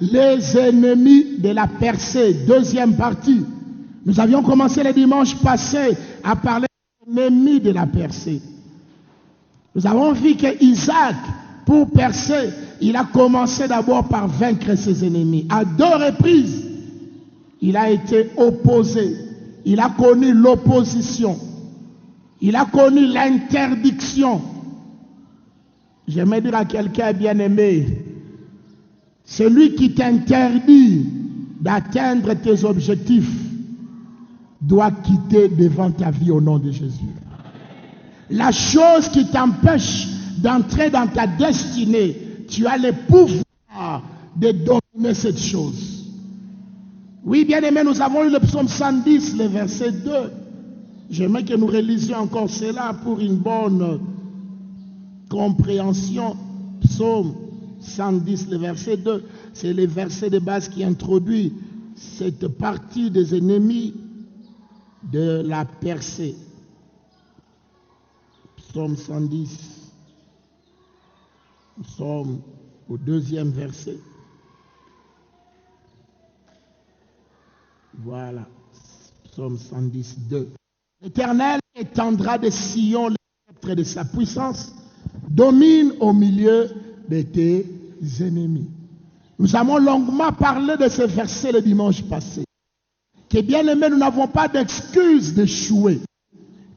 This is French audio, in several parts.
les ennemis de la percée, deuxième partie. Nous avions commencé le dimanche passé à parler des ennemis de la percée. Nous avons vu que Isaac, pour percer, il a commencé d'abord par vaincre ses ennemis. À 2 reprises, il a été opposé. Il a connu l'opposition. Il a connu l'interdiction. J'aimerais dire à quelqu'un bien-aimé, celui qui t'interdit d'atteindre tes objectifs doit quitter devant ta vie au nom de Jésus. La chose qui t'empêche d'entrer dans ta destinée, tu as le pouvoir de dominer cette chose. Oui, bien-aimé, nous avons eu le psaume 110, le verset 2. J'aimerais que nous relisions encore cela pour une bonne compréhension. Psaume 110, le verset 2, c'est le verset de base qui introduit cette partie des ennemis de la percée. Psaume 110, nous sommes au 2e verset. Voilà, Psaume 110, 2. L'Éternel étendra de Sion le sceptre de sa puissance, domine au milieu de tes ennemis. Nous avons longuement parlé de ce verset le dimanche passé. Que bien aimé, nous n'avons pas d'excuse d'échouer.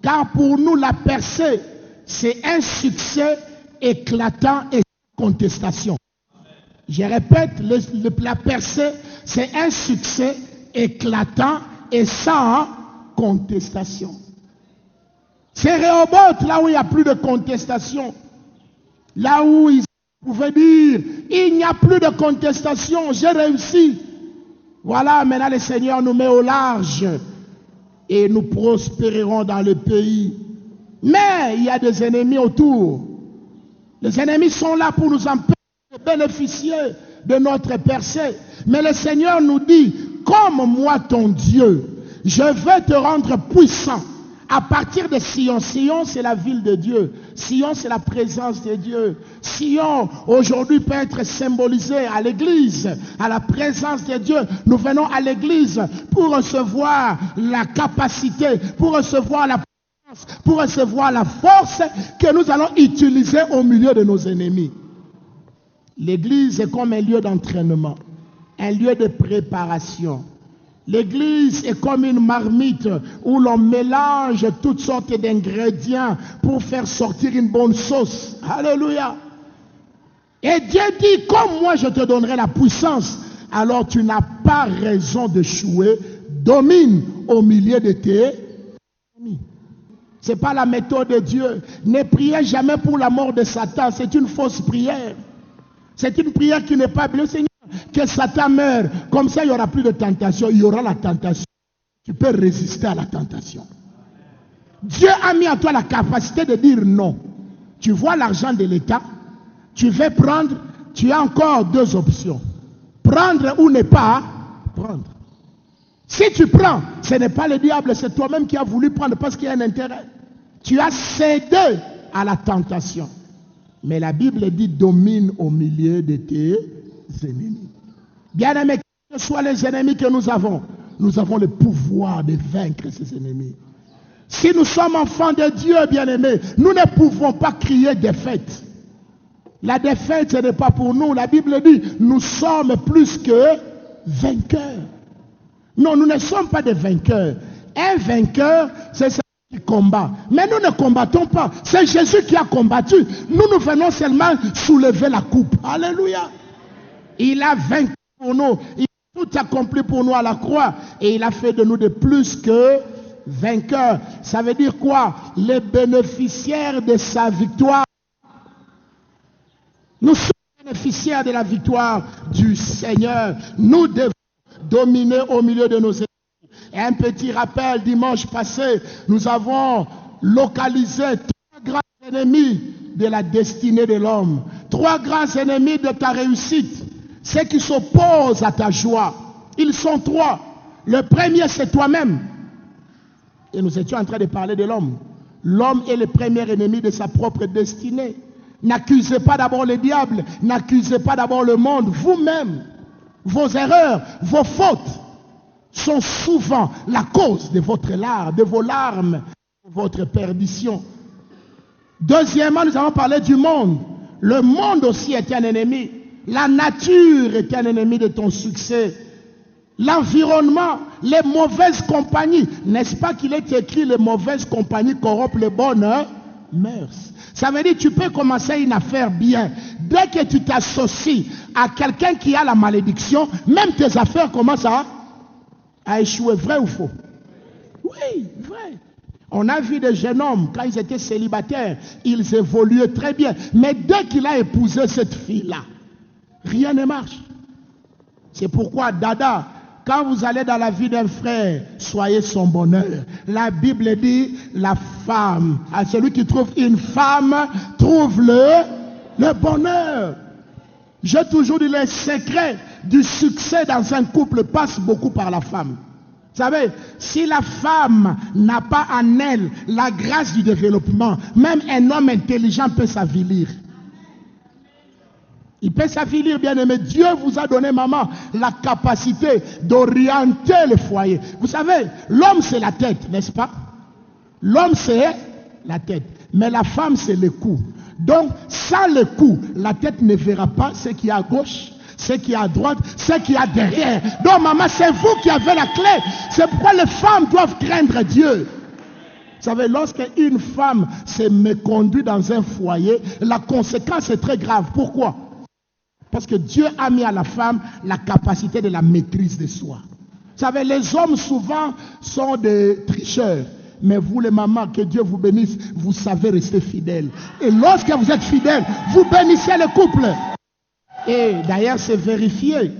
Car pour nous, la percée, c'est un succès éclatant et sans contestation. Je répète, la percée, c'est un succès éclatant et sans contestation. C'est Rehoboth, là où il n'y a plus de contestation. Là où ils pouvaient dire, il n'y a plus de contestation, j'ai réussi. Voilà, maintenant le Seigneur nous met au large et nous prospérerons dans le pays. Mais il y a des ennemis autour. Les ennemis sont là pour nous empêcher de bénéficier de notre percée. Mais le Seigneur nous dit, comme moi ton Dieu, je vais te rendre puissant. À partir de Sion, Sion c'est la ville de Dieu. Sion c'est la présence de Dieu. Sion aujourd'hui peut être symbolisé à l'église, à la présence de Dieu. Nous venons à l'église pour recevoir la capacité, pour recevoir la puissance, pour recevoir la force que nous allons utiliser au milieu de nos ennemis. L'église est comme un lieu d'entraînement, un lieu de préparation. L'église est comme une marmite où l'on mélange toutes sortes d'ingrédients pour faire sortir une bonne sauce. Alléluia. Et Dieu dit, comme moi je te donnerai la puissance, alors tu n'as pas raison d'échouer. Domine au milieu de tes ennemis. Ce n'est pas la méthode de Dieu. Ne priez jamais pour la mort de Satan. C'est une fausse prière. C'est une prière qui n'est pas bien. Seigneur, que Satan meure. Comme ça, il n'y aura plus de tentation. Il y aura la tentation. Tu peux résister à la tentation. Dieu a mis en toi la capacité de dire non. Tu vois l'argent de l'État. Tu veux prendre. Tu as encore 2 options. Prendre ou ne pas prendre. Si tu prends, ce n'est pas le diable. C'est toi-même qui as voulu prendre parce qu'il y a un intérêt. Tu as cédé à la tentation. Mais la Bible dit domine au milieu de tes ennemis. Bien aimé, quels que soient les ennemis que nous avons le pouvoir de vaincre ces ennemis. Si nous sommes enfants de Dieu, bien aimés, nous ne pouvons pas crier défaite. La défaite, ce n'est pas pour nous. La Bible dit, nous sommes plus que vainqueurs. Non, nous ne sommes pas des vainqueurs. Un vainqueur, c'est celui qui combat. Mais nous ne combattons pas. C'est Jésus qui a combattu. Nous venons seulement soulever la coupe. Alléluia. Il a vaincu pour nous. Il a tout accompli pour nous à la croix. Et il a fait de nous de plus que vainqueurs. Ça veut dire quoi? Les bénéficiaires de sa victoire. Nous sommes bénéficiaires de la victoire du Seigneur. Nous devons dominer au milieu de nos ennemis. Et un petit rappel, dimanche passé, nous avons localisé 3 grands ennemis de la destinée de l'homme. 3 grands ennemis de ta réussite. Ceux qui s'opposent à ta joie. Ils sont 3. Le premier, c'est toi-même. Et nous étions en train de parler de l'homme. L'homme est le premier ennemi de sa propre destinée. N'accusez pas d'abord le diable. N'accusez pas d'abord le monde. Vous-même. Vos erreurs, vos fautes sont souvent la cause de vos larmes, de votre perdition. Deuxièmement, nous avons parlé du monde. Le monde aussi est un ennemi. La nature est un ennemi de ton succès. L'environnement, les mauvaises compagnies. N'est-ce pas qu'il est écrit les mauvaises compagnies corrompent les bonnes mœurs? Ça veut dire que tu peux commencer une affaire bien. Dès que tu t'associes à quelqu'un qui a la malédiction, même tes affaires commencent à échouer. Vrai ou faux? Oui, vrai. On a vu des jeunes hommes, quand ils étaient célibataires, ils évoluaient très bien. Mais dès qu'il a épousé cette fille-là, rien ne marche. C'est pourquoi, Dada, quand vous allez dans la vie d'un frère, soyez son bonheur. La Bible dit, la femme, à celui qui trouve une femme, trouve le bonheur. J'ai toujours dit, les secrets du succès dans un couple passent beaucoup par la femme. Vous savez, si la femme n'a pas en elle la grâce du développement, même un homme intelligent peut s'avilir. Il peut s'avilir, bien aimé. Dieu vous a donné, maman, la capacité d'orienter le foyer. Vous savez, l'homme c'est la tête, n'est-ce pas? L'homme c'est la tête. Mais la femme c'est le cou. Donc, sans le cou, la tête ne verra pas ce qu'il y a à gauche, ce qu'il y a à droite, ce qu'il y a derrière. Donc, maman, c'est vous qui avez la clé. C'est pourquoi les femmes doivent craindre Dieu. Vous savez, lorsqu'une femme se méconduit dans un foyer, la conséquence est très grave. Pourquoi? Parce que Dieu a mis à la femme la capacité de la maîtrise de soi. Vous savez, les hommes souvent sont des tricheurs. Mais vous les mamans, que Dieu vous bénisse, vous savez rester fidèles. Et lorsque vous êtes fidèles, vous bénissez le couple. Et d'ailleurs, c'est vérifié.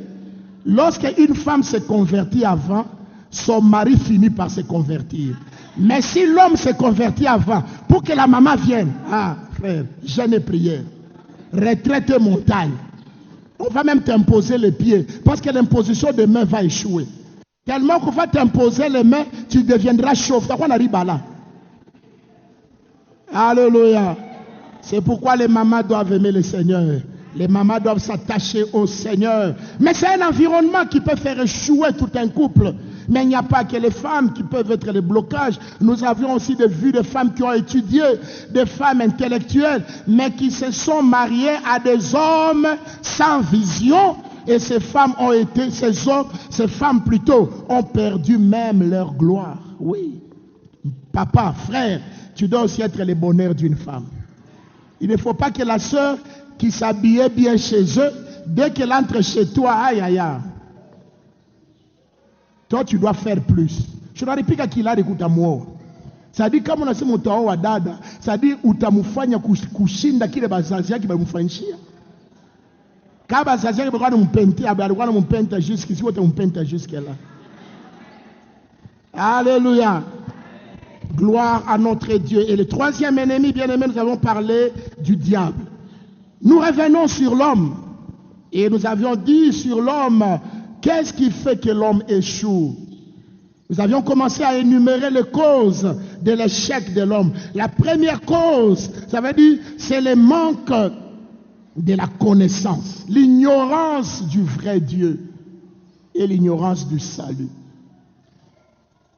Lorsque une femme se convertit avant, son mari finit par se convertir. Mais si l'homme se convertit avant, pour que la maman vienne, ah frère, jeûne et prière, retraite et montagne. On va même t'imposer les pieds, parce que l'imposition des mains va échouer. Tellement qu'on va t'imposer les mains, tu deviendras chauve. T'as quoi, on arrive là? Alléluia. C'est pourquoi les mamans doivent aimer le Seigneur. Les mamans doivent s'attacher au Seigneur. Mais c'est un environnement qui peut faire échouer tout un couple. Mais il n'y a pas que les femmes qui peuvent être les blocages. Nous avions aussi vu des femmes qui ont étudié, des femmes intellectuelles, mais qui se sont mariées à des hommes sans vision. Et ces femmes ont été, ces femmes plutôt, ont perdu même leur gloire. Oui. Papa, frère, tu dois aussi être le bonheur d'une femme. Il ne faut pas que la sœur qui s'habillait bien chez eux, dès qu'elle entre chez toi, aïe aïe aïe. Toi, tu dois faire plus. Je n'arrive pas qu'il a écouté moi. Ça dit, comme on a dit, mon dada, ça dit, utamufanya kushinda kile bazazi yake bamufanyishia. Quand bazazi yake bako mpenti, alikuwa mpenta jusqu'ici, wote mpenta jusque là. Alléluia. Gloire à notre Dieu. Et le troisième ennemi, bien aimé, nous avons parlé du diable. Nous revenons sur l'homme. Et nous avions dit sur l'homme, qu'est-ce qui fait que l'homme échoue? Nous avions commencé à énumérer les causes de l'échec de l'homme. La première cause, ça veut dire, c'est le manque de la connaissance, l'ignorance du vrai Dieu et l'ignorance du salut.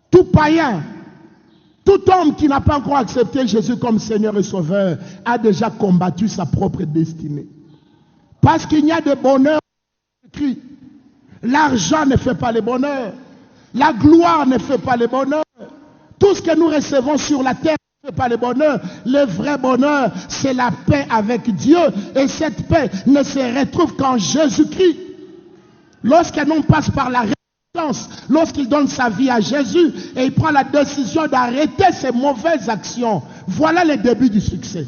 Tout païen, tout homme qui n'a pas encore accepté Jésus comme Seigneur et Sauveur a déjà combattu sa propre destinée. Parce qu'il n'y a de bonheur écrit. L'argent ne fait pas le bonheur. La gloire ne fait pas le bonheur. Tout ce que nous recevons sur la terre ne fait pas le bonheur. Le vrai bonheur, c'est la paix avec Dieu. Et cette paix ne se retrouve qu'en Jésus-Christ. Lorsqu'un homme passe par la repentance, lorsqu'il donne sa vie à Jésus et il prend la décision d'arrêter ses mauvaises actions, voilà le début du succès.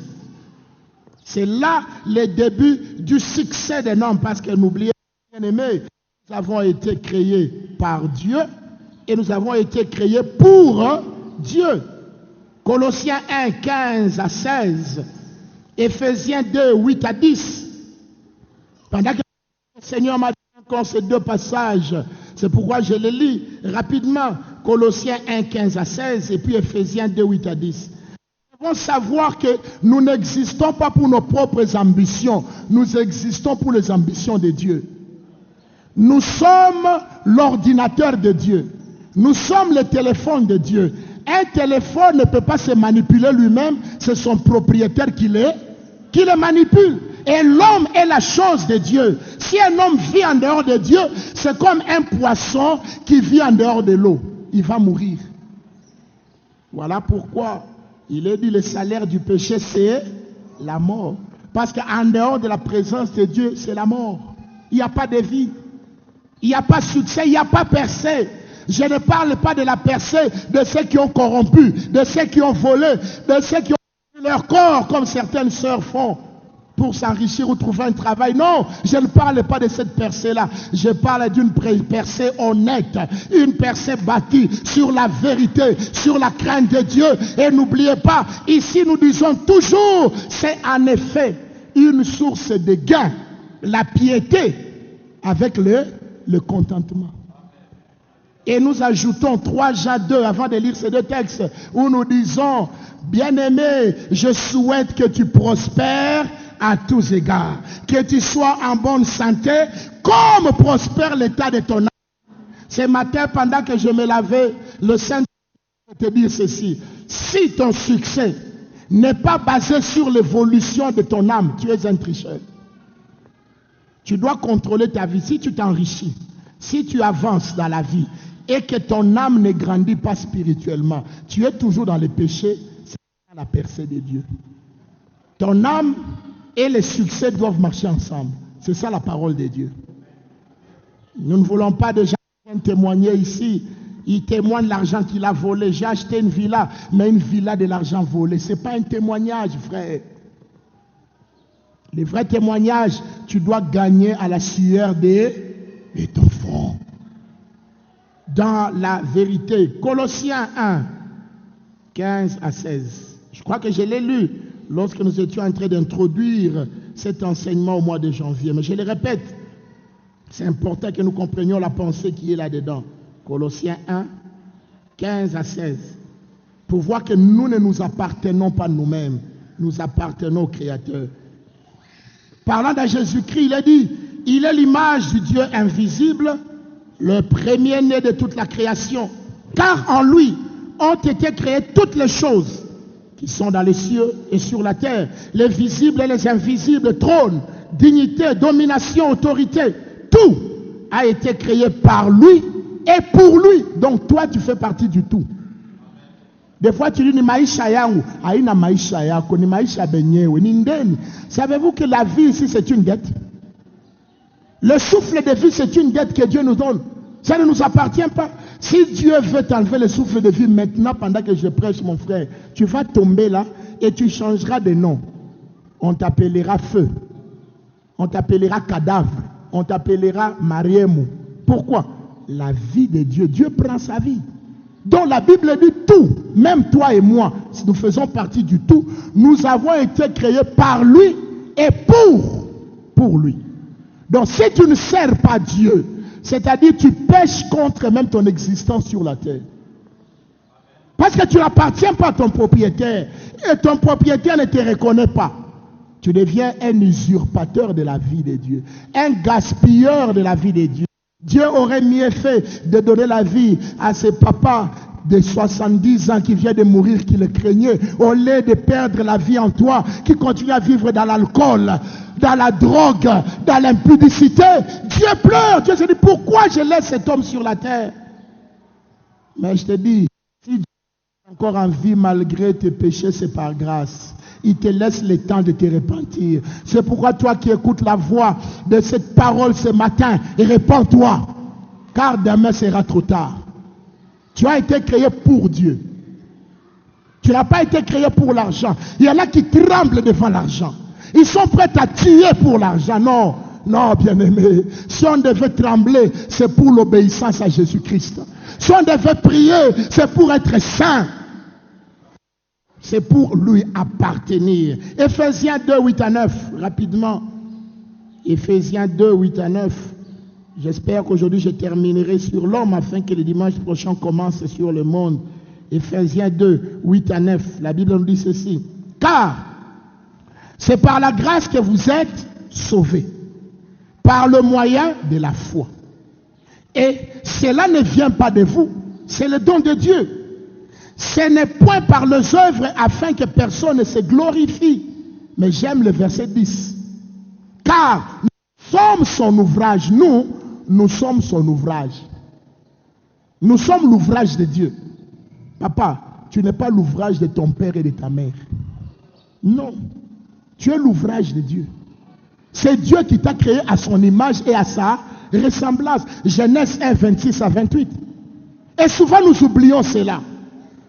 C'est là le début du succès d'un homme. Parce que n'oubliez pas, bien aimé, nous avons été créés par Dieu et nous avons été créés pour Dieu. Colossiens 1, 15 à 16, Éphésiens 2, 8 à 10. Pendant que le Seigneur m'a dit encore ces deux passages, c'est pourquoi je les lis rapidement. Colossiens 1, 15 à 16 et puis Éphésiens 2, 8 à 10. Nous devons savoir que nous n'existons pas pour nos propres ambitions, nous existons pour les ambitions de Dieu. Nous sommes l'ordinateur de Dieu. Nous sommes le téléphone de Dieu. Un téléphone ne peut pas se manipuler lui-même, c'est son propriétaire qui le manipule. Et l'homme est la chose de Dieu. Si un homme vit en dehors de Dieu, c'est comme un poisson qui vit en dehors de l'eau. Il va mourir. Voilà pourquoi il est dit le salaire du péché, c'est la mort. Parce qu'en dehors de la présence de Dieu, c'est la mort. Il n'y a pas de vie. Il n'y a pas de succès, il n'y a pas percée. Je ne parle pas de la percée de ceux qui ont corrompu, de ceux qui ont volé, de ceux qui ont vendu leur corps, comme certaines sœurs font, pour s'enrichir ou trouver un travail. Non, je ne parle pas de cette percée-là. Je parle d'une percée honnête, une percée bâtie sur la vérité, sur la crainte de Dieu. Et n'oubliez pas, ici nous disons toujours, c'est en effet une source de gain, la piété avec le contentement. Et nous ajoutons 3 Jean 2 avant de lire ces 2 textes où nous disons, bien-aimé, je souhaite que tu prospères à tous égards, que tu sois en bonne santé comme prospère l'état de ton âme. Ce matin, pendant que je me lavais, le Saint te dire ceci: si ton succès n'est pas basé sur l'évolution de ton âme, tu es un tricheur. Tu dois contrôler ta vie. Si tu t'enrichis, si tu avances dans la vie et que ton âme ne grandit pas spirituellement, tu es toujours dans le péché, c'est la percée de Dieu. Ton âme et le succès doivent marcher ensemble. C'est ça la parole de Dieu. Nous ne voulons pas de gens qui viennent témoigner ici. Il témoigne l'argent qu'il a volé. J'ai acheté une villa, mais une villa de l'argent volé. Ce n'est pas un témoignage, frère. Les vrais témoignages, tu dois gagner à la sueur de ton front. Dans la vérité, Colossiens 1, 15 à 16. Je crois que je l'ai lu lorsque nous étions en train d'introduire cet enseignement au mois de janvier. Mais je le répète, c'est important que nous comprenions la pensée qui est là-dedans. Colossiens 1, 15 à 16. Pour voir que nous ne nous appartenons pas nous-mêmes, nous appartenons au Créateur. Parlant de Jésus-Christ, il a dit, il est l'image du Dieu invisible, le premier-né de toute la création. Car en lui ont été créées toutes les choses qui sont dans les cieux et sur la terre, les visibles et les invisibles, trône, dignité, domination, autorité. Tout a été créé par lui et pour lui. Donc toi, tu fais partie du tout. Des fois, tu dis, ni maisha yangu, aina maisha yako, ni maisha benyewe, ni ndeni. Savez-vous que la vie ici, c'est une dette? Le souffle de vie, c'est une dette que Dieu nous donne. Ça ne nous appartient pas. Si Dieu veut t'enlever le souffle de vie maintenant, pendant que je prêche, mon frère, tu vas tomber là et tu changeras de nom. On t'appellera feu. On t'appellera cadavre. On t'appellera Mariemou. Pourquoi? La vie de Dieu. Dieu prend sa vie. Donc la Bible dit tout, même toi et moi, si nous faisons partie du tout, nous avons été créés par lui et pour lui. Donc si tu ne sers pas Dieu, c'est-à-dire tu pèches contre même ton existence sur la terre. Parce que tu n'appartiens pas à ton propriétaire et ton propriétaire ne te reconnaît pas. Tu deviens un usurpateur de la vie de Dieu, un gaspilleur de la vie de Dieu. Dieu aurait mieux fait de donner la vie à ce papa de 70 ans qui vient de mourir, qui le craignait, au lieu de perdre la vie en toi, qui continue à vivre dans l'alcool, dans la drogue, dans l'impudicité. Dieu pleure. Dieu se dit, pourquoi je laisse cet homme sur la terre? Mais je te dis, si Dieu est encore en vie malgré tes péchés, c'est par grâce. Il te laisse le temps de te repentir. C'est pourquoi toi qui écoutes la voix de cette parole ce matin, répands-toi, car demain sera trop tard. Tu as été créé pour Dieu. Tu n'as pas été créé pour l'argent. Il y en a qui tremblent devant l'argent. Ils sont prêts à tuer pour l'argent. Non, non, bien-aimé. Si on devait trembler, c'est pour l'obéissance à Jésus-Christ. Si on devait prier, c'est pour être saint. C'est pour lui appartenir. Ephésiens 2, 8 à 9, rapidement. Ephésiens 2, 8 à 9. J'espère qu'aujourd'hui je terminerai sur l'homme afin que le dimanche prochain commence sur le monde. Ephésiens 2, 8 à 9. La Bible nous dit ceci. Car c'est par la grâce que vous êtes sauvés, par le moyen de la foi. Et cela ne vient pas de vous, c'est le don de Dieu. Ce n'est point par les œuvres afin que personne ne se glorifie. Mais j'aime le verset 10. Car nous sommes son ouvrage, nous sommes son ouvrage. Nous sommes l'ouvrage de Dieu. Papa, tu n'es pas l'ouvrage de ton père et de ta mère. Non, tu es l'ouvrage de Dieu. C'est Dieu qui t'a créé à son image et à sa ressemblance. Genèse 1, 26 à 28. Et souvent nous oublions cela.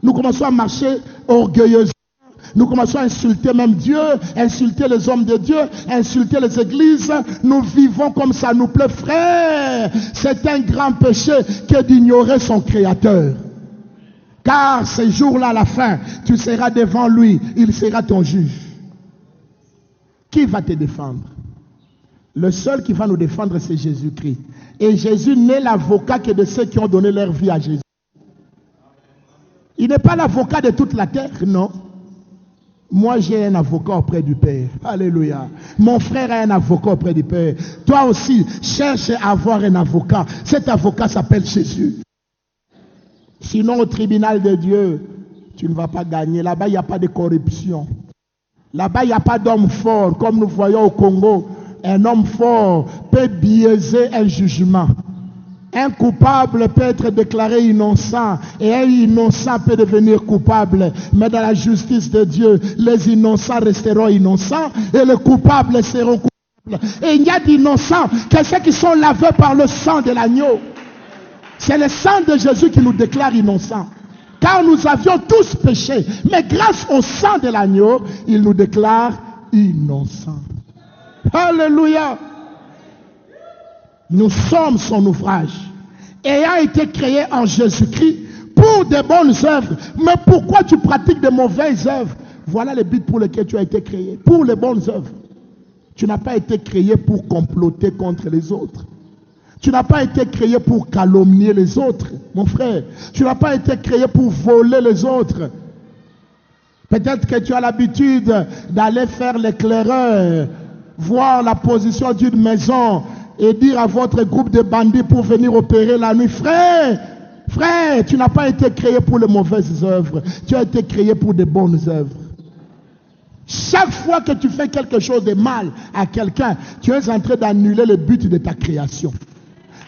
Nous commençons à marcher orgueilleusement. Nous commençons à insulter même Dieu, insulter les hommes de Dieu, insulter les églises. Nous vivons comme ça nous plaît. Frère, c'est un grand péché que d'ignorer son Créateur. Car ce jour-là, à la fin, tu seras devant lui. Il sera ton juge. Qui va te défendre? Le seul qui va nous défendre, c'est Jésus-Christ. Et Jésus n'est l'avocat que de ceux qui ont donné leur vie à Jésus. Il n'est pas l'avocat de toute la terre, non. Moi, j'ai un avocat auprès du Père. Alléluia. Mon frère a un avocat auprès du Père. Toi aussi, cherche à avoir un avocat. Cet avocat s'appelle Jésus. Sinon, au tribunal de Dieu, tu ne vas pas gagner. Là-bas, il n'y a pas de corruption. Là-bas, il n'y a pas d'homme fort. Comme nous voyons au Congo, un homme fort peut biaiser un jugement. Un coupable peut être déclaré innocent et un innocent peut devenir coupable. Mais dans la justice de Dieu, les innocents resteront innocents et les coupables seront coupables. Et il y a d'innocents que ceux qui sont lavés par le sang de l'agneau. C'est le sang de Jésus qui nous déclare innocents. Car nous avions tous péché. Mais grâce au sang de l'agneau, il nous déclare innocents. Alléluia. Nous sommes son ouvrage, ayant été créé en Jésus-Christ pour de bonnes œuvres. Mais pourquoi tu pratiques de mauvaises œuvres? Voilà le but pour lequel tu as été créé, pour les bonnes œuvres. Tu n'as pas été créé pour comploter contre les autres. Tu n'as pas été créé pour calomnier les autres, mon frère. Tu n'as pas été créé pour voler les autres. Peut-être que tu as l'habitude d'aller faire l'éclaireur, voir la position d'une maison et dire à votre groupe de bandits pour venir opérer la nuit. Frère, tu n'as pas été créé pour les mauvaises œuvres. Tu as été créé pour de bonnes œuvres. Chaque fois que tu fais quelque chose de mal à quelqu'un, tu es en train d'annuler le but de ta création.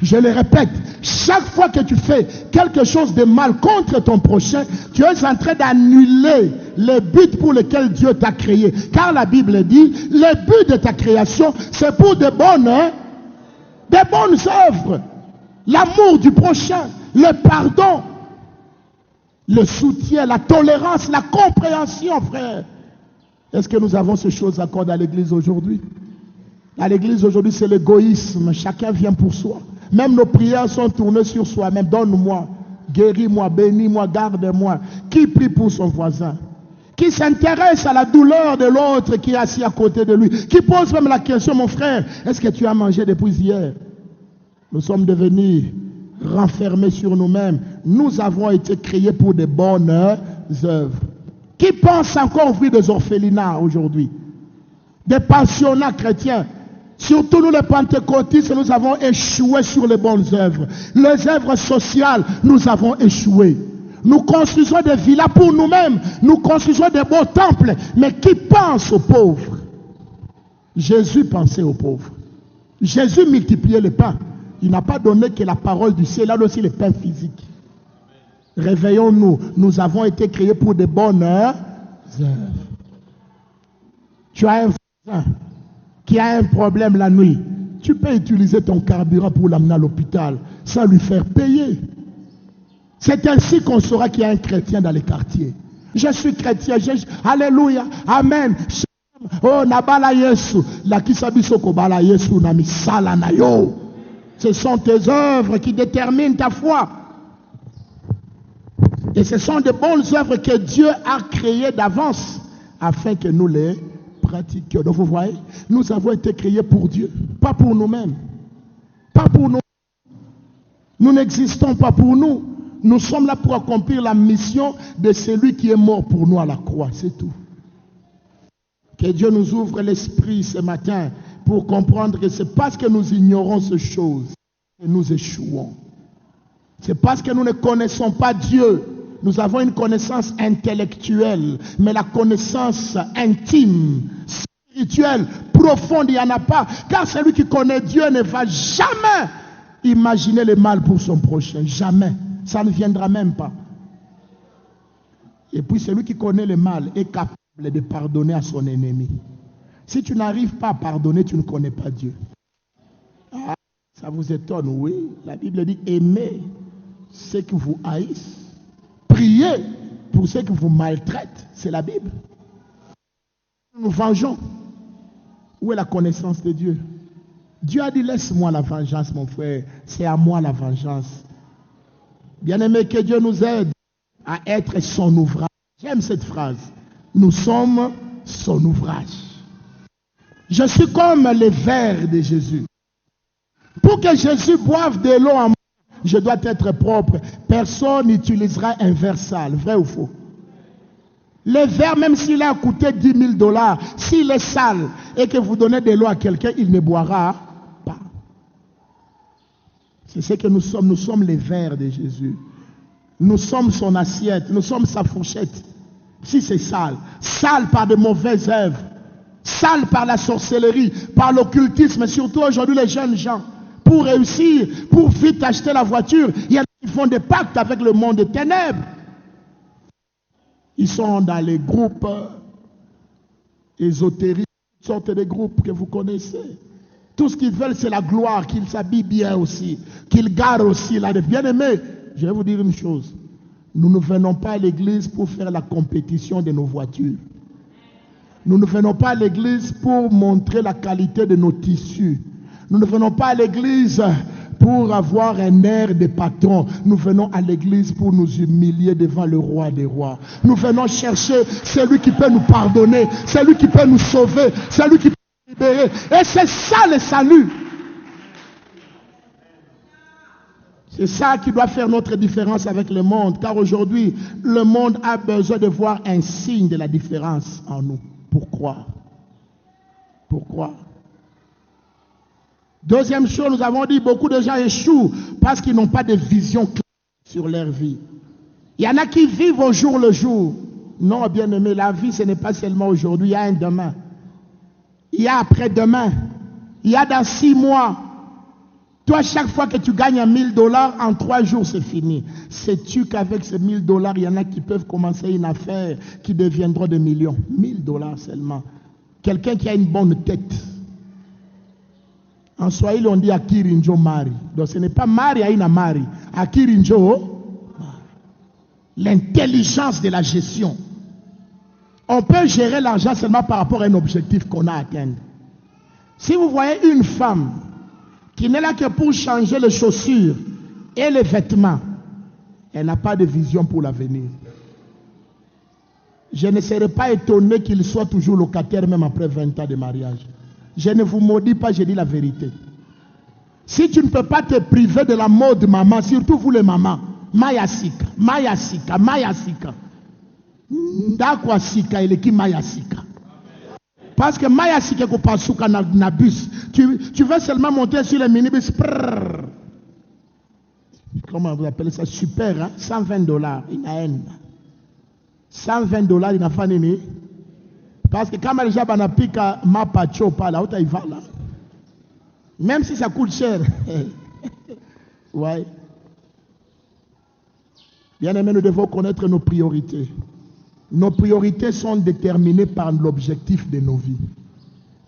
Je le répète, chaque fois que tu fais quelque chose de mal contre ton prochain, tu es en train d'annuler le but pour lequel Dieu t'a créé. Car la Bible dit, le but de ta création, c'est pour de bonnes œuvres. L'amour du prochain, le pardon, le soutien, la tolérance, la compréhension, frère. Est-ce que nous avons ces choses à accorder à l'église aujourd'hui? À l'église aujourd'hui, c'est l'égoïsme. Chacun vient pour soi. Même nos prières sont tournées sur soi-même. Donne-moi, guéris-moi, bénis-moi, garde-moi. Qui prie pour son voisin? Qui s'intéresse à la douleur de l'autre qui est assis à côté de lui? Qui pose même la question, mon frère, est-ce que tu as mangé depuis hier? Nous sommes devenus renfermés sur nous-mêmes. Nous avons été créés pour de bonnes œuvres. Qui pense encore ouvrir des orphelinats aujourd'hui? Des pensionnats chrétiens? Surtout nous les pentecôtistes, nous avons échoué sur les bonnes œuvres. Les œuvres sociales, nous avons échoué. Nous construisons des villas pour nous-mêmes. Nous construisons des beaux temples. Mais qui pense aux pauvres? Jésus pensait aux pauvres. Jésus multipliait les pains. Il n'a pas donné que la parole du ciel, là aussi les pains physiques. Réveillons-nous. Nous avons été créés pour de bonnes œuvres. Tu as un voisin qui a un problème la nuit. Tu peux utiliser ton carburant pour l'amener à l'hôpital sans lui faire payer. C'est ainsi qu'on saura qu'il y a un chrétien dans les quartiers. Je suis chrétien. Alléluia. Amen. Oh, nabala Yesu. La kisabisoko bala Yesu na misala na yo. Ce sont tes œuvres qui déterminent ta foi. Et ce sont de bonnes œuvres que Dieu a créées d'avance afin que nous les pratiquions. Donc vous voyez, nous avons été créés pour Dieu, pas pour nous-mêmes. Pas pour nous. Nous n'existons pas pour nous. Nous sommes là pour accomplir la mission de celui qui est mort pour nous à la croix, c'est tout. Que Dieu nous ouvre l'esprit ce matin pour comprendre que c'est parce que nous ignorons ces choses que nous échouons. C'est parce que nous ne connaissons pas Dieu. Nous avons une connaissance intellectuelle, mais la connaissance intime, spirituelle, profonde, il n'y en a pas. Car celui qui connaît Dieu ne va jamais imaginer le mal pour son prochain. Jamais. Ça ne viendra même pas. Et puis celui qui connaît le mal est capable de pardonner à son ennemi. Si tu n'arrives pas à pardonner, tu ne connais pas Dieu. Ah, ça vous étonne, oui. La Bible dit aimez ceux qui vous haïssent. Priez pour ceux qui vous maltraitent. C'est la Bible. Nous nous vengeons. Où est la connaissance de Dieu? Dieu a dit laisse-moi la vengeance, mon frère. C'est à moi la vengeance. Bien-aimé, que Dieu nous aide à être son ouvrage. J'aime cette phrase. Nous sommes son ouvrage. Je suis comme les vers de Jésus. Pour que Jésus boive de l'eau en moi, je dois être propre. Personne n'utilisera un verre sale. Vrai ou faux? Le verre, même s'il a coûté 10 000 $, s'il est sale et que vous donnez de l'eau à quelqu'un, il ne boira pas. C'est ce que nous sommes. Nous sommes les verres de Jésus. Nous sommes son assiette. Nous sommes sa fourchette. Si c'est sale, sale par de mauvaises œuvres, sale par la sorcellerie, par l'occultisme, surtout aujourd'hui les jeunes gens, pour réussir, pour vite acheter la voiture, il y en a qui font des pactes avec le monde des ténèbres. Ils sont dans les groupes ésotériques, toutes sortes de groupes que vous connaissez. Tout ce qu'ils veulent, c'est la gloire, qu'ils s'habillent bien aussi, qu'ils garent aussi la bien-aimés. Je vais vous dire une chose. Nous ne venons pas à l'église pour faire la compétition de nos voitures. Nous ne venons pas à l'église pour montrer la qualité de nos tissus. Nous ne venons pas à l'église pour avoir un air de patron. Nous venons à l'église pour nous humilier devant le roi des rois. Nous venons chercher celui qui peut nous pardonner, celui qui peut nous sauver, celui qui peut nous libérer. Et c'est ça le salut. C'est ça qui doit faire notre différence avec le monde. Car aujourd'hui, le monde a besoin de voir un signe de la différence en nous. Pour croire. Pour croire. Deuxième chose, nous avons dit, beaucoup de gens échouent parce qu'ils n'ont pas de vision claire sur leur vie. Il y en a qui vivent au jour le jour. Non, bien aimé, la vie, ce n'est pas seulement aujourd'hui. Il y a un demain. Il y a après-demain. Il y a dans 6 mois. Toi, chaque fois que tu gagnes 1 000 $, en 3 jours, c'est fini. Sais-tu qu'avec ces 1 000 $, il y en a qui peuvent commencer une affaire qui deviendra des millions. 1 000 $ seulement. Quelqu'un qui a une bonne tête. En Swahili, on dit Akirinjo Mari. Donc ce n'est pas Mari Aina Mari. Akirinjo Mari. L'intelligence de la gestion. On peut gérer l'argent seulement par rapport à un objectif qu'on a à atteindre. Si vous voyez une femme qui n'est là que pour changer les chaussures et les vêtements, elle n'a pas de vision pour l'avenir. Je ne serais pas étonné qu'il soit toujours locataire même après 20 ans de mariage. Je ne vous maudis pas, je dis la vérité. Si tu ne peux pas te priver de la mode maman, surtout vous les mamans, Mayasika, Mayasika, Mayasika. Ndakwa sika eleki Mayasika. Parce que Mayasika ko pasuka na bus. Tu veux seulement monter sur les minibus. Prrr. Comment vous appelez ça? Super, hein? 120 $. Il a un. 120 $, il n'a pas nini. Parce que quand les gens piquent ma pacho pas là, où il va là. Même si ça coûte cher. Ouais. Bien aimé, nous devons connaître nos priorités. Nos priorités sont déterminées par l'objectif de nos vies.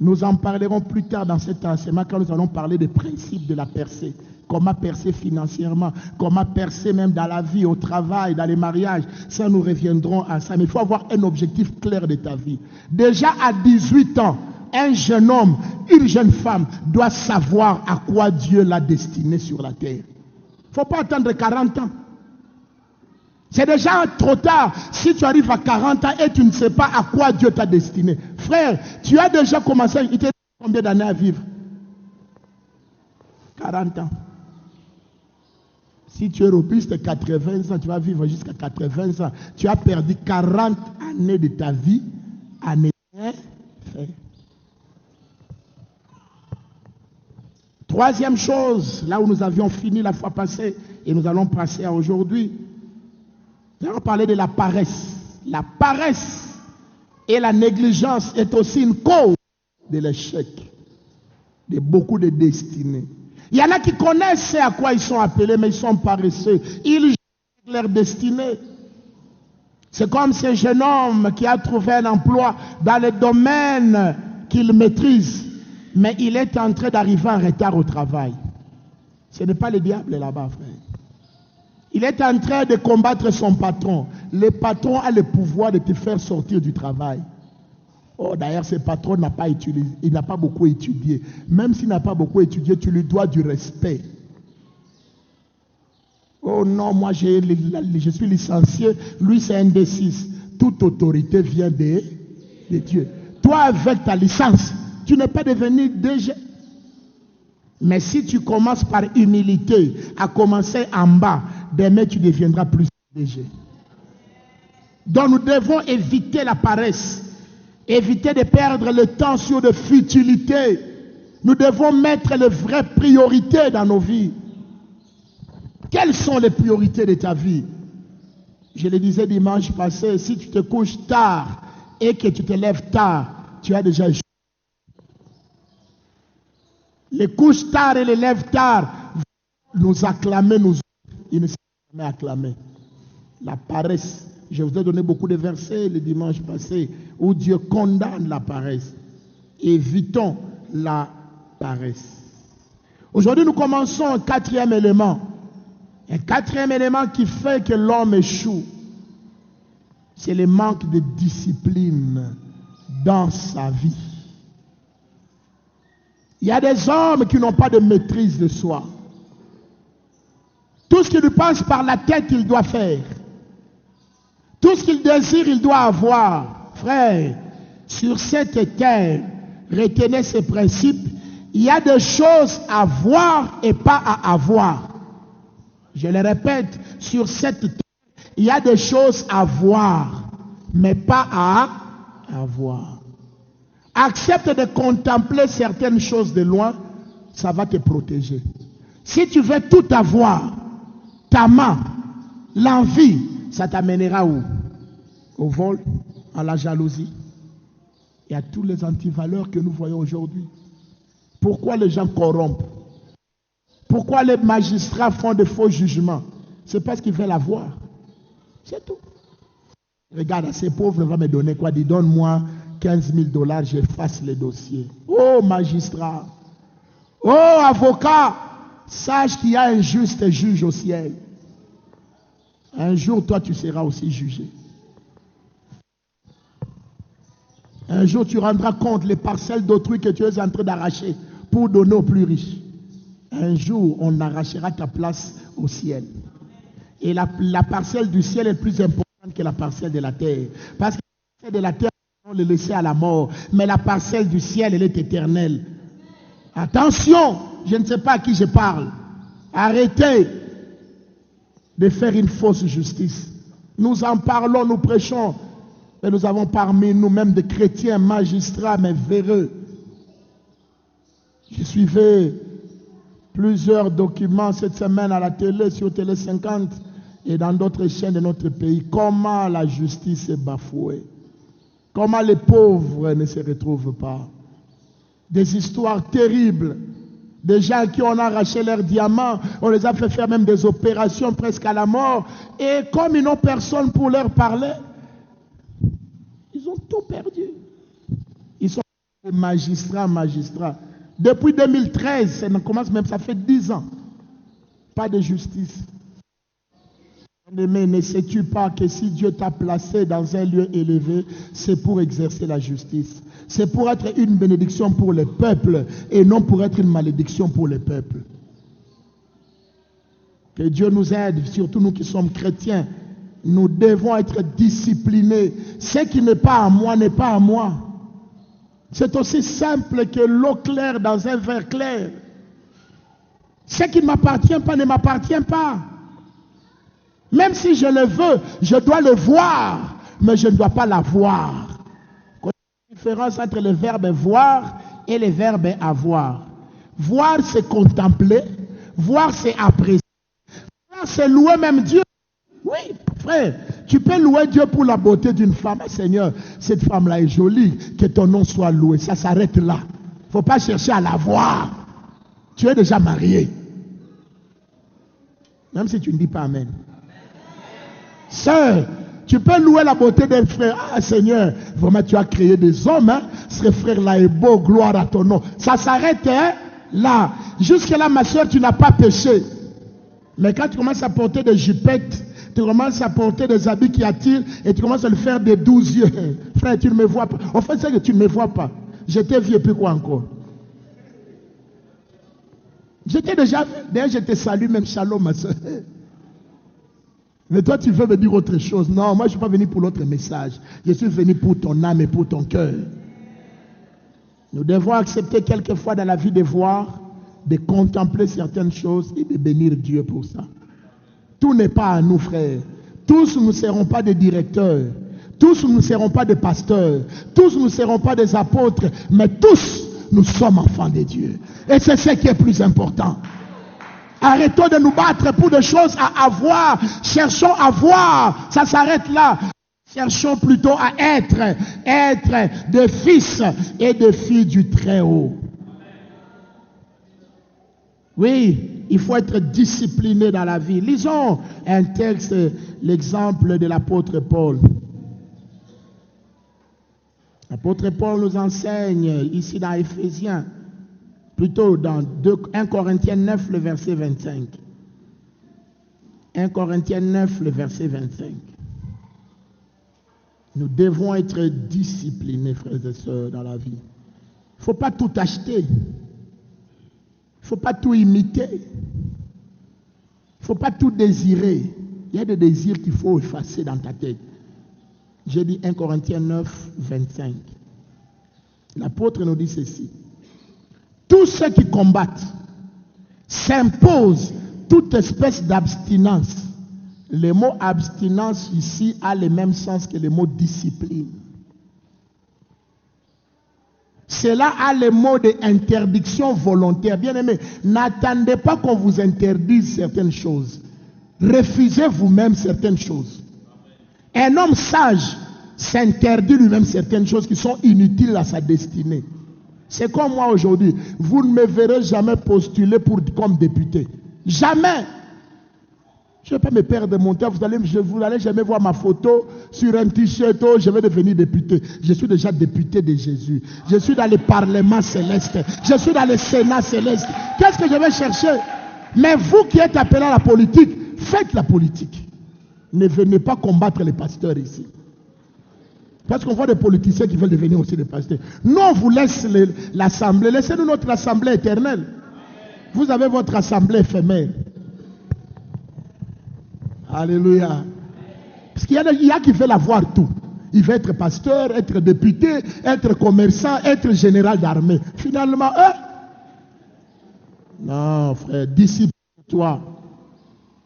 Nous en parlerons plus tard dans cet enseignement quand nous allons parler des principes de la percée. Comment percer financièrement, comment percer même dans la vie, au travail, dans les mariages. Ça, nous reviendrons à ça. Mais il faut avoir un objectif clair de ta vie. Déjà à 18 ans, un jeune homme, une jeune femme doit savoir à quoi Dieu l'a destiné sur la terre. Il ne faut pas attendre 40 ans. C'est déjà trop tard si tu arrives à 40 ans et tu ne sais pas à quoi Dieu t'a destiné. Frère, tu as déjà commencé, il te reste combien d'années à vivre? 40 ans. Si tu es robuste, 80 ans, tu vas vivre jusqu'à 80 ans. Tu as perdu 40 années de ta vie à ne rien faire. Troisième chose, là où nous avions fini la fois passée, et nous allons passer à aujourd'hui, nous allons parler de la paresse. La paresse et la négligence est aussi une cause de l'échec de beaucoup de destinées. Il y en a qui connaissent à quoi ils sont appelés, mais ils sont paresseux. Ils jouent leur destinée. C'est comme ce jeune homme qui a trouvé un emploi dans le domaine qu'il maîtrise, mais il est en train d'arriver en retard au travail. Ce n'est pas le diable là-bas, frère. Il est en train de combattre son patron. Le patron a le pouvoir de te faire sortir du travail. Oh, d'ailleurs, ce patron n'a pas étudié, il n'a pas beaucoup étudié. Même s'il n'a pas beaucoup étudié, tu lui dois du respect. Oh non, moi je suis licencié, lui c'est un D6. Toute autorité vient de Dieu. Toi, avec ta licence, tu n'es pas devenu DG. Mais si tu commences par humilité, à commencer en bas, demain tu deviendras plus DG. Donc nous devons éviter la paresse. Éviter de perdre le temps sur de futilités. Nous devons mettre les vraies priorités dans nos vies. Quelles sont les priorités de ta vie? Je le disais dimanche passé, si tu te couches tard et que tu te lèves tard, tu as déjà échoué. Les couches tard et les lèves tard nous acclamer, nous autres. Ils ne sont jamais acclamés. La paresse. Je vous ai donné beaucoup de versets le dimanche passé où Dieu condamne la paresse. Évitons la paresse. Aujourd'hui, nous commençons un quatrième élément. Un quatrième élément qui fait que l'homme échoue. C'est le manque de discipline dans sa vie. Il y a des hommes qui n'ont pas de maîtrise de soi. Tout ce qui lui passe par la tête, il doit faire. Tout ce qu'il désire, il doit avoir. Frère, sur cette terre, retenez ces principes. Il y a des choses à voir et pas à avoir. Je le répète, sur cette terre, il y a des choses à voir, mais pas à avoir. Accepte de contempler certaines choses de loin, ça va te protéger. Si tu veux tout avoir, ta main, l'envie, ça t'amènera où? Au vol, à la jalousie et à tous les antivaleurs que nous voyons aujourd'hui. Pourquoi les gens corrompent? Pourquoi les magistrats font de faux jugements? C'est parce qu'ils veulent avoir. C'est tout. Regarde, ces pauvres va me donner quoi? Dis, donne-moi 15 000 $, j'efface les dossiers. Oh magistrat, oh avocat, sache qu'il y a un juste juge au ciel. Un jour, toi, tu seras aussi jugé. Un jour, tu rendras compte les parcelles d'autrui que tu es en train d'arracher pour donner aux plus riches. Un jour, on arrachera ta place au ciel. Et la parcelle du ciel est plus importante que la parcelle de la terre. Parce que la parcelle de la terre, on le laisser à la mort. Mais la parcelle du ciel, elle est éternelle. Attention, je ne sais pas à qui je parle. Arrêtez de faire une fausse justice. Nous en parlons, nous prêchons. Mais nous avons parmi nous-mêmes des chrétiens magistrats, mais véreux. Je suivais plusieurs documents cette semaine à la télé, sur Télé 50 et dans d'autres chaînes de notre pays. Comment la justice est bafouée. Comment les pauvres ne se retrouvent pas. Des histoires terribles. Des gens qui ont arraché leurs diamants, on les a fait faire même des opérations presque à la mort. Et comme ils n'ont personne pour leur parler, ils ont tout perdu. Ils sont magistrats. Depuis 2013, ça commence même, ça fait 10 ans. Pas de justice. Mais ne sais-tu pas que si Dieu t'a placé dans un lieu élevé, c'est pour exercer la justice. C'est pour être une bénédiction pour les peuples et non pour être une malédiction pour les peuples. Que Dieu nous aide, surtout nous qui sommes chrétiens. Nous devons être disciplinés. Ce qui n'est pas à moi n'est pas à moi. C'est aussi simple que l'eau claire dans un verre clair. Ce qui ne m'appartient pas ne m'appartient pas. Même si je le veux, je dois le voir, mais je ne dois pas l'avoir. Il y a une différence entre le verbe voir et le verbe avoir. Voir, c'est contempler. Voir, c'est apprécier. Voir, c'est louer même Dieu. Oui, frère, tu peux louer Dieu pour la beauté d'une femme. Seigneur, cette femme-là est jolie, que ton nom soit loué. Ça s'arrête là. Il ne faut pas chercher à la voir. Tu es déjà marié. Même si tu ne dis pas Amen. Sœur, tu peux louer la beauté d'un frère. Ah Seigneur, vraiment tu as créé des hommes. Hein? Ce frère-là est beau, gloire à ton nom. Ça s'arrête là. Jusque-là, ma soeur, tu n'as pas péché. Mais quand tu commences à porter des jupettes, tu commences à porter des habits qui attirent et tu commences à le faire des 12 yeux. Frère, tu ne me vois pas. En fait, c'est que tu ne me vois pas. J'étais vieux, puis quoi encore? J'étais déjà, d'ailleurs, je te salue même, shalom, ma soeur. Mais toi, tu veux me dire autre chose. Non, moi, je ne suis pas venu pour l'autre message. Je suis venu pour ton âme et pour ton cœur. Nous devons accepter quelquefois dans la vie de voir, de contempler certaines choses et de bénir Dieu pour ça. Tout n'est pas à nous, frères. Tous nous ne serons pas des directeurs. Tous nous ne serons pas des pasteurs. Tous nous ne serons pas des apôtres. Mais tous, nous sommes enfants de Dieu. Et c'est ce qui est plus important. Arrêtons de nous battre pour des choses à avoir. Cherchons à voir. Ça s'arrête là. Cherchons plutôt à être des fils et des filles du Très-Haut. Oui, il faut être discipliné dans la vie. Lisons un texte, l'exemple de l'apôtre Paul. L'apôtre Paul nous enseigne ici dans Éphésiens, plutôt dans 1 Corinthiens 9, le verset 25. 1 Corinthiens 9, le verset 25. Nous devons être disciplinés, frères et sœurs, dans la vie. Il ne faut pas tout acheter. Il ne faut pas tout imiter. Il ne faut pas tout désirer. Il y a des désirs qu'il faut effacer dans ta tête. J'ai dit 1 Corinthiens 9, 25. L'apôtre nous dit ceci. Tous ceux qui combattent s'imposent toute espèce d'abstinence. Le mot abstinence ici a le même sens que le mot discipline. Cela a le mot d'interdiction volontaire. Bien aimé, n'attendez pas qu'on vous interdise certaines choses. Refusez vous-même certaines choses. Un homme sage s'interdit lui-même certaines choses qui sont inutiles à sa destinée. C'est comme moi aujourd'hui. Vous ne me verrez jamais postuler comme député. Jamais. Je ne vais pas me perdre mon temps. Vous allez jamais voir ma photo sur un t-shirt. Oh, je vais devenir député. Je suis déjà député de Jésus. Je suis dans le Parlement céleste. Je suis dans le Sénat céleste. Qu'est-ce que je vais chercher? Mais vous qui êtes appelés à la politique, faites la politique. Ne venez pas combattre les pasteurs ici. Parce qu'on voit des politiciens qui veulent devenir aussi des pasteurs. Nous, on vous laisse l'assemblée. Laissez-nous notre assemblée éternelle. Vous avez votre assemblée éphémère. Alléluia. Parce qu'il y a qui veulent avoir tout. Il veut être pasteur, être député, être commerçant, être général d'armée. Finalement, non, frère, discipline-toi.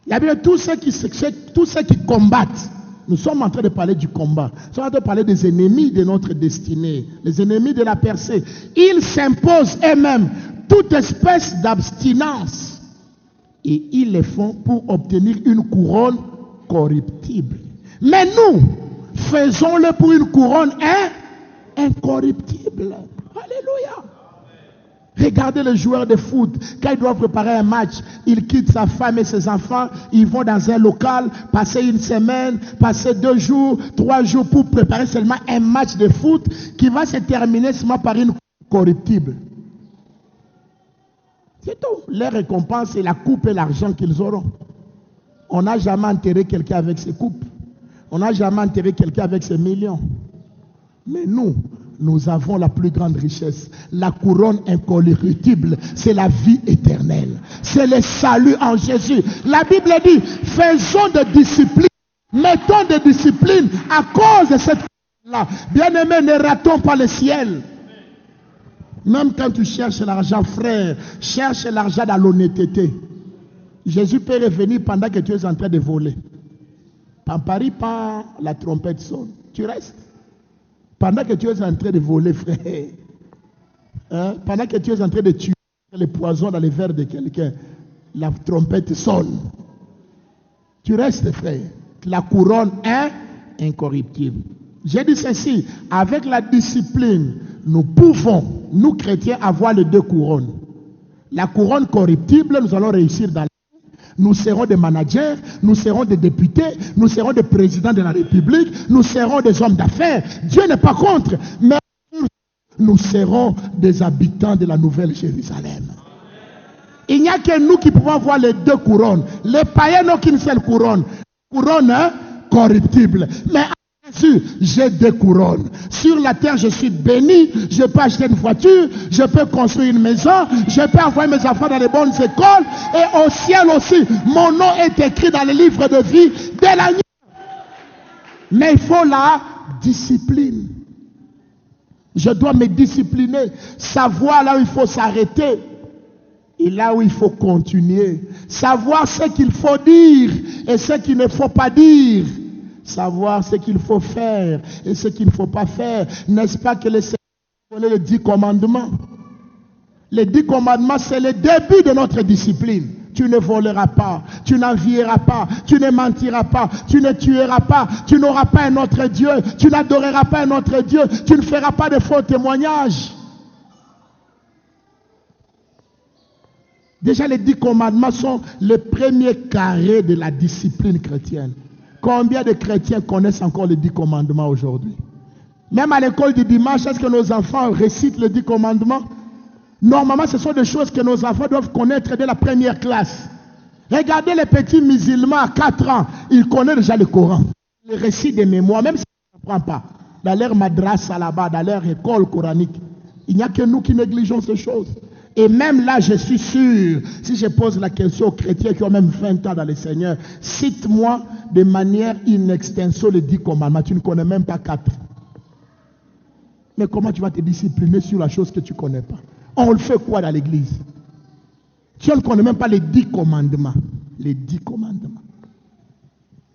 Il y a bien tous ceux qui combattent. Nous sommes en train de parler du combat. Nous sommes en train de parler des ennemis de notre destinée, les ennemis de la percée. Ils s'imposent eux-mêmes toute espèce d'abstinence. Et ils le font pour obtenir une couronne corruptible. Mais nous, faisons-le pour une couronne incorruptible. Alléluia. Regardez les joueurs de foot. Quand ils doivent préparer un match, ils quittent sa femme et ses enfants. Ils vont dans un local, passer une semaine, passer 2 jours, 3 jours pour préparer seulement un match de foot qui va se terminer seulement par une corruptible. C'est tout. Les récompenses, c'est la coupe et l'argent qu'ils auront. On n'a jamais enterré quelqu'un avec ses coupes. On n'a jamais enterré quelqu'un avec ses millions. Mais nous avons la plus grande richesse. La couronne incorruptible, c'est la vie éternelle. C'est le salut en Jésus. La Bible dit, faisons de discipline. Mettons de discipline à cause de cette là. Bien-aimés, ne ratons pas le ciel. Même quand tu cherches l'argent, frère, cherche l'argent dans l'honnêteté. Jésus peut revenir pendant que tu es en train de voler. Pampari, pas la trompette sonne. Tu restes. Pendant que tu es en train de voler, frère. Pendant que tu es en train de tuer, le poison dans les verres de quelqu'un, la trompette sonne. Tu restes, frère. La couronne est incorruptible. J'ai dit ceci, avec la discipline, nous pouvons, nous chrétiens, avoir les deux couronnes. La couronne corruptible, nous allons réussir dans la vie. Nous serons des managers, nous serons des députés, nous serons des présidents de la République, nous serons des hommes d'affaires. Dieu n'est pas contre, mais nous serons des habitants de la Nouvelle Jérusalem. Il n'y a que nous qui pouvons avoir les deux couronnes. Les païens n'ont qu'une seule couronne. Couronne corruptible. Mais à Jésus, j'ai deux couronnes. Sur la terre, je suis béni. Je peux acheter une voiture. Je peux construire une maison. Je peux envoyer mes enfants dans les bonnes écoles. Et au ciel aussi, mon nom est écrit dans le livre de vie de l'agneau. Mais il faut la discipline. Je dois me discipliner. Savoir là où il faut s'arrêter. Et là où il faut continuer. Savoir ce qu'il faut dire et ce qu'il ne faut pas dire. Savoir ce qu'il faut faire et ce qu'il ne faut pas faire. N'est-ce pas que le Seigneur connaît les 10 commandements? Les 10 commandements, c'est le début de notre discipline. Tu ne voleras pas, tu n'envieras pas, tu ne mentiras pas, tu ne tueras pas, tu n'auras pas un autre Dieu, tu n'adoreras pas un autre Dieu, tu ne feras pas de faux témoignages. Déjà, les 10 commandements sont le premier carré de la discipline chrétienne. Combien de chrétiens connaissent encore les 10 commandements aujourd'hui? Même à l'école du dimanche, est-ce que nos enfants récitent les 10 commandements? Normalement, ce sont des choses que nos enfants doivent connaître dès la première classe. Regardez les petits musulmans à 4 ans, ils connaissent déjà le Coran. Les récits des mémoires, même si ils ne comprennent pas. Dans leur madrasa là-bas, dans leur école coranique, il n'y a que nous qui négligeons ces choses. Et même là, je suis sûr, si je pose la question aux chrétiens qui ont même 20 ans dans le Seigneur, cite-moi de manière in extenso les 10 commandements. Tu ne connais même pas 4. Mais comment tu vas te discipliner sur la chose que tu ne connais pas? On le fait quoi dans l'église? Tu ne connais même pas les 10 commandements. Les 10 commandements.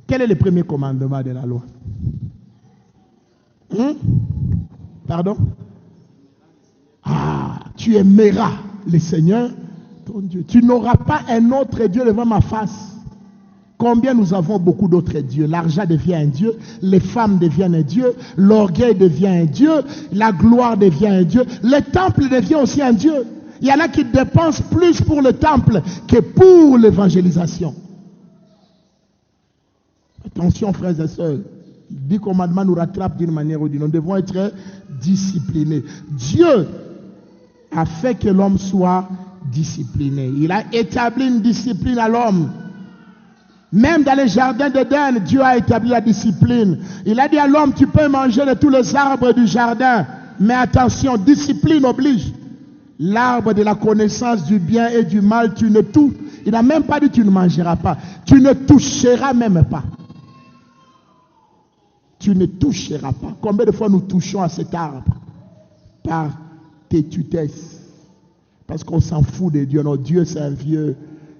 Quel est le premier commandement de la loi? Pardon? Ah, tu aimeras le Seigneur, ton Dieu. Tu n'auras pas un autre Dieu devant ma face. Combien nous avons beaucoup d'autres dieux? L'argent devient un Dieu, les femmes deviennent un Dieu, l'orgueil devient un Dieu, la gloire devient un Dieu, le temple devient aussi un Dieu. Il y en a qui dépensent plus pour le temple que pour l'évangélisation. Attention, frères et sœurs. Les 10 commandements nous rattrapent d'une manière ou d'une autre. Nous devons être disciplinés. Dieu a fait que l'homme soit discipliné. Il a établi une discipline à l'homme. Même dans les jardins d'Éden, Dieu a établi la discipline. Il a dit à l'homme, tu peux manger de tous les arbres du jardin. Mais attention, discipline oblige. L'arbre de la connaissance du bien et du mal, tu ne touches. Il n'a même pas dit tu ne mangeras pas. Tu ne toucheras même pas. Tu ne toucheras pas. Combien de fois nous touchons à cet arbre? Par têtutesse. Parce qu'on s'en fout de Dieu. Non, Dieu c'est un vieux.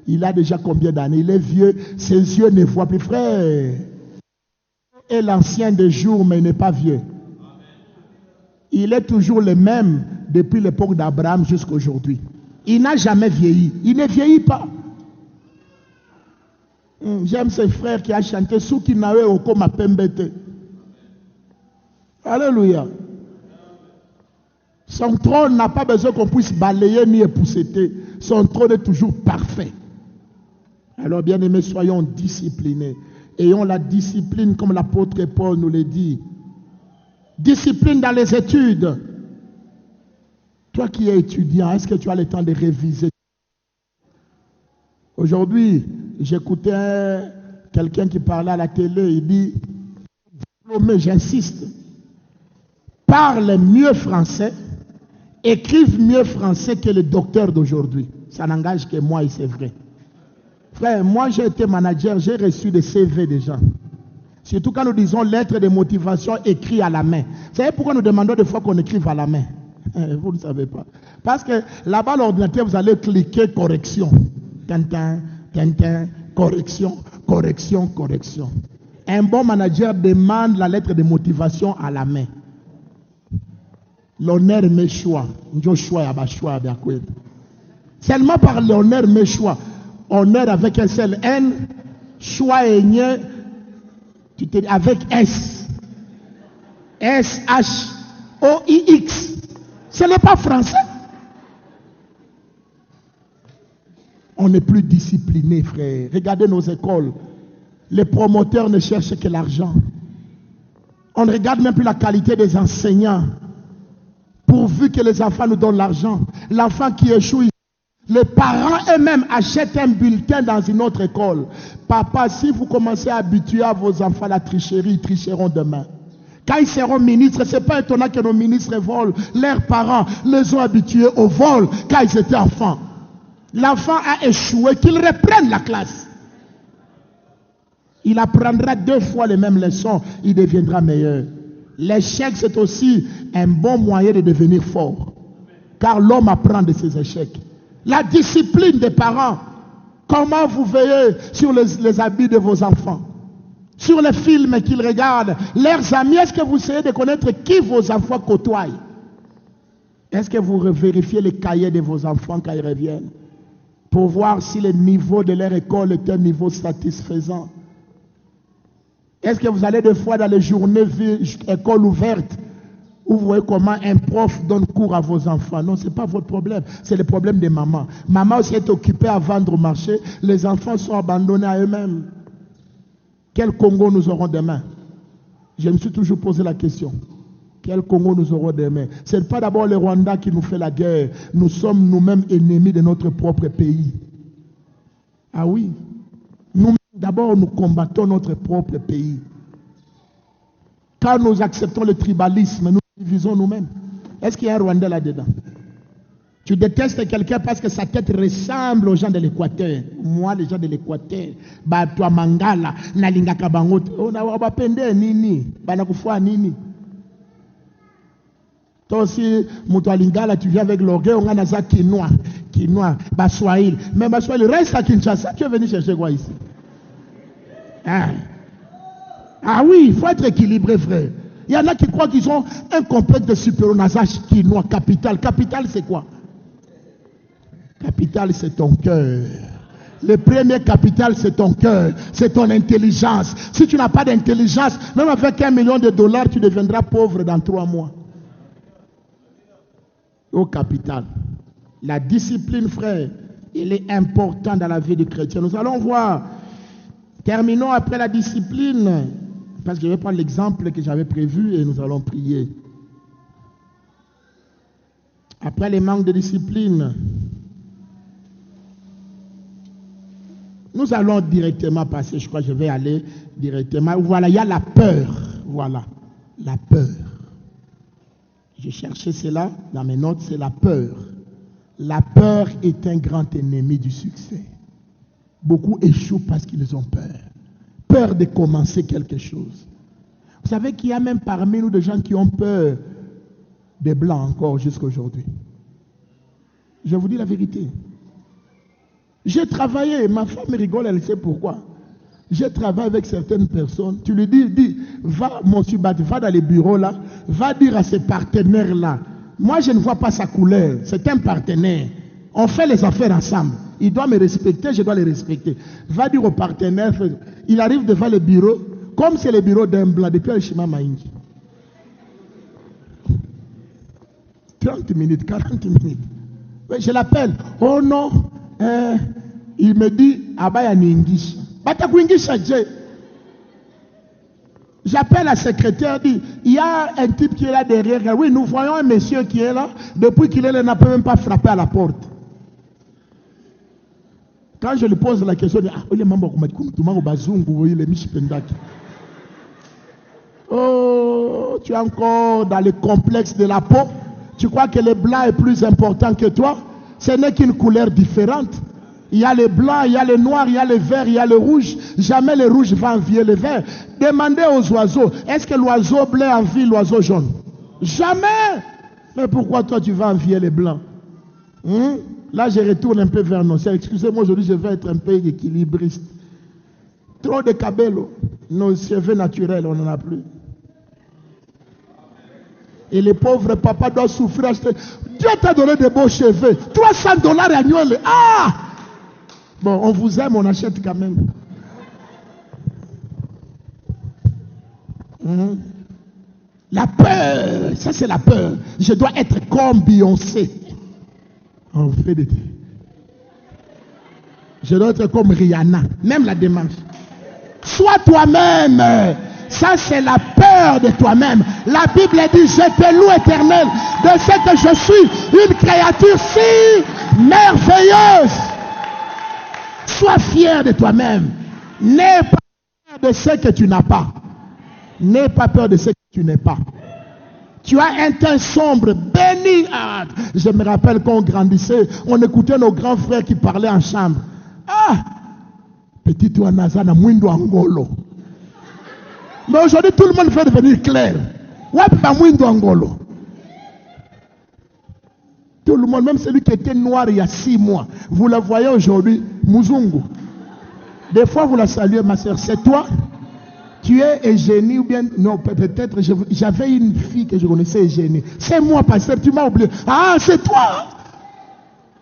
Il a déjà combien d'années? Il est vieux. Ses yeux ne voient plus. Frère. Il est l'ancien des jours, mais il n'est pas vieux. Il est toujours le même depuis l'époque d'Abraham jusqu'à aujourd'hui. Il n'a jamais vieilli. Il ne vieillit pas. J'aime ce frère qui a chanté Souki Nawe Okoma Pembete. Alléluia. Son trône n'a pas besoin qu'on puisse balayer ni épousseter. Son trône est toujours parfait. Alors, bien aimés, soyons disciplinés. Ayons la discipline comme l'apôtre Paul nous le dit. Discipline dans les études. Toi qui es étudiant, est-ce que tu as le temps de réviser? Aujourd'hui, j'écoutais quelqu'un qui parlait à la télé. Il dit, diplômé, j'insiste, parle mieux français, écrive mieux français que les docteurs d'aujourd'hui. Ça n'engage que moi et c'est vrai. Frère, moi j'ai été manager, j'ai reçu des CV des gens. Surtout quand nous disons lettres de motivation écrites à la main. Vous savez pourquoi nous demandons des fois qu'on écrive à la main? Vous ne savez pas. Parce que là-bas, l'ordinateur, vous allez cliquer correction. Tintin, tintin, correction, correction, correction. Un bon manager demande la lettre de motivation à la main. L'honneur est mes choix. Seulement par l'honneur, mes choix. Honneur avec un seul N, choix et nien, tu te dis avec S. S-H-O-I-X. Ce n'est pas français. On n'est plus discipliné, frère. Regardez nos écoles. Les promoteurs ne cherchent que l'argent. On ne regarde même plus la qualité des enseignants. Pourvu que les enfants nous donnent l'argent. L'enfant qui échoue, les parents eux-mêmes achètent un bulletin dans une autre école. Papa, si vous commencez à habituer à vos enfants à la tricherie, ils tricheront demain. Quand ils seront ministres, ce n'est pas étonnant que nos ministres volent. Leurs parents les ont habitués au vol quand ils étaient enfants. L'enfant a échoué, qu'il reprenne la classe. Il apprendra 2 fois les mêmes leçons, il deviendra meilleur. L'échec, c'est aussi un bon moyen de devenir fort. Car l'homme apprend de ses échecs. La discipline des parents. Comment vous veillez sur les habits de vos enfants? Sur les films qu'ils regardent, leurs amis, est-ce que vous essayez de connaître qui vos enfants côtoient? Est-ce que vous vérifiez les cahiers de vos enfants quand ils reviennent? Pour voir si le niveau de leur école est un niveau satisfaisant. Est-ce que vous allez des fois dans les journées école ouverte où vous voyez comment un prof donne cours à vos enfants? Non, ce n'est pas votre problème, c'est le problème des mamans. Maman aussi est occupée à vendre au marché, les enfants sont abandonnés à eux-mêmes. Quel Congo nous aurons demain? Je me suis toujours posé la question. Quel Congo nous aurons demain? Ce n'est pas d'abord le Rwanda qui nous fait la guerre. Nous sommes nous-mêmes ennemis de notre propre pays. Ah oui. Nous d'abord, nous combattons notre propre pays. Quand nous acceptons le tribalisme, nous divisons nous-mêmes. Est-ce qu'il y a un Rwandais là-dedans? Tu détestes quelqu'un parce que sa tête ressemble aux gens de l'Équateur. Moi, les gens de l'Équateur, toi Mangala, Nalinga Kabangot, on a pende nini, banakufua nini. Toi aussi, Moutoualingala, tu viens avec l'orgueil, on a nasa quinoa, Baswahili. Mais Baswahili, reste à Kinshasa, tu es venu chercher quoi ici? Ah oui, il faut être équilibré, frère. Il y en a qui croient qu'ils ont un complexe de supériorité quinoa, capital. Capital, c'est quoi? Capital, c'est ton cœur. Le premier capital, c'est ton cœur, c'est ton intelligence. Si tu n'as pas d'intelligence, même avec $1 million, tu deviendras pauvre dans 3 mois. Au capital. La discipline, frère, il est important dans la vie du chrétien. Nous allons voir. Terminons après la discipline, parce que je vais prendre l'exemple que j'avais prévu et nous allons prier. Après les manques de discipline, nous allons directement passer, je crois que je vais aller directement. Voilà, il y a la peur. Voilà, la peur. J'ai cherché cela dans mes notes, c'est la peur. La peur est un grand ennemi du succès. Beaucoup échouent parce qu'ils ont peur. Peur de commencer quelque chose. Vous savez qu'il y a même parmi nous des gens qui ont peur des blancs encore jusqu'à aujourd'hui. Je vous dis la vérité. J'ai travaillé, ma femme rigole, elle sait pourquoi. J'ai travaillé avec certaines personnes. Tu lui dis, va, mon subat, va dans les bureaux là, va dire à ces partenaires là. Moi, je ne vois pas sa couleur. C'est un partenaire. On fait les affaires ensemble. Il doit me respecter, je dois le respecter. Va dire au partenaire, il arrive devant le bureau, comme c'est le bureau d'un blanc, depuis le Shima Maïngi. 30 minutes, 40 minutes. Je l'appelle. Oh non, il me dit, Abaya Ningish. J'appelle la secrétaire, dit, il y a un type qui est là derrière. Oui, nous voyons un monsieur qui est là. Depuis qu'il est là, il n'a même pas frappé à la porte. Quand je lui pose la question, il dit, oh, tu es encore dans le complexe de la peau. Tu crois que le blanc est plus important que toi? Ce n'est qu'une couleur différente. Il y a le blanc, il y a le noir, il y a le vert, il y a le rouge. Jamais le rouge va envier le vert. Demandez aux oiseaux, est-ce que l'oiseau bleu envie l'oiseau jaune? Jamais. Mais pourquoi toi tu vas envier les blancs? Là je retourne un peu vers nos sœurs. Excusez-moi, aujourd'hui je vais être un peu équilibriste. Trop de cabello. Nos cheveux naturels, on n'en a plus. Et les pauvres papas doivent souffrir. Dieu t'a donné de beaux cheveux. $300 annuels. Ah! Bon, on vous aime, on achète quand même. La peur, ça c'est la peur. Je dois être comme Beyoncé. On fait des... Je dois être comme Rihanna. Même la démarche. Sois toi-même. Ça c'est la peur de toi-même. La Bible dit, je te loue éternel de ce que je suis une créature si merveilleuse. Sois fier de toi-même. N'aie pas peur de ce que tu n'as pas. N'aie pas peur de ce que tu n'es pas. Tu as un teint sombre, béni. Ah, je me rappelle quand on grandissait, on écoutait nos grands frères qui parlaient en chambre. Ah, petit toi Nazana, Mwindo Angolo. Mais aujourd'hui, tout le monde veut devenir clair. Wapa Mwindo Angolo. Tout le monde, même celui qui était noir il y a 6 mois, vous la voyez aujourd'hui, Muzungu. Des fois, vous la saluez, ma soeur, c'est toi? Tu es Eugénie ou bien... Non, peut-être, j'avais une fille que je connaissais, Eugénie. C'est moi, pasteur, tu m'as oublié. Ah, c'est toi!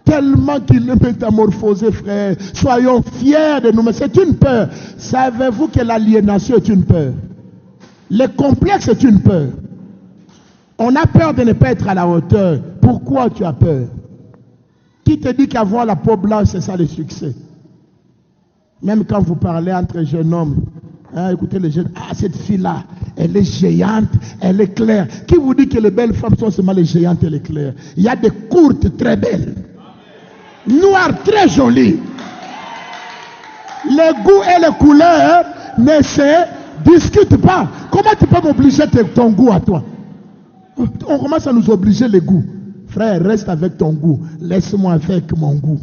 Tellement qu'il est métamorphosé, frère. Soyons fiers de nous, mais c'est une peur. Savez-vous que l'aliénation est une peur? Le complexe est une peur. On a peur de ne pas être à la hauteur. Pourquoi tu as peur? Qui te dit qu'avoir la peau blanche, c'est ça le succès? Même quand vous parlez entre jeunes hommes, hein, écoutez les jeunes, ah cette fille-là, elle est géante, elle est claire. Qui vous dit que les belles femmes sont seulement les géantes et les claires? Il y a des courtes très belles, noires très jolies. Les goûts et les couleurs ne se discutent pas. Comment tu peux m'obliger ton goût à toi? On commence à nous obliger les goûts. Frère, reste avec ton goût. Laisse-moi avec mon goût.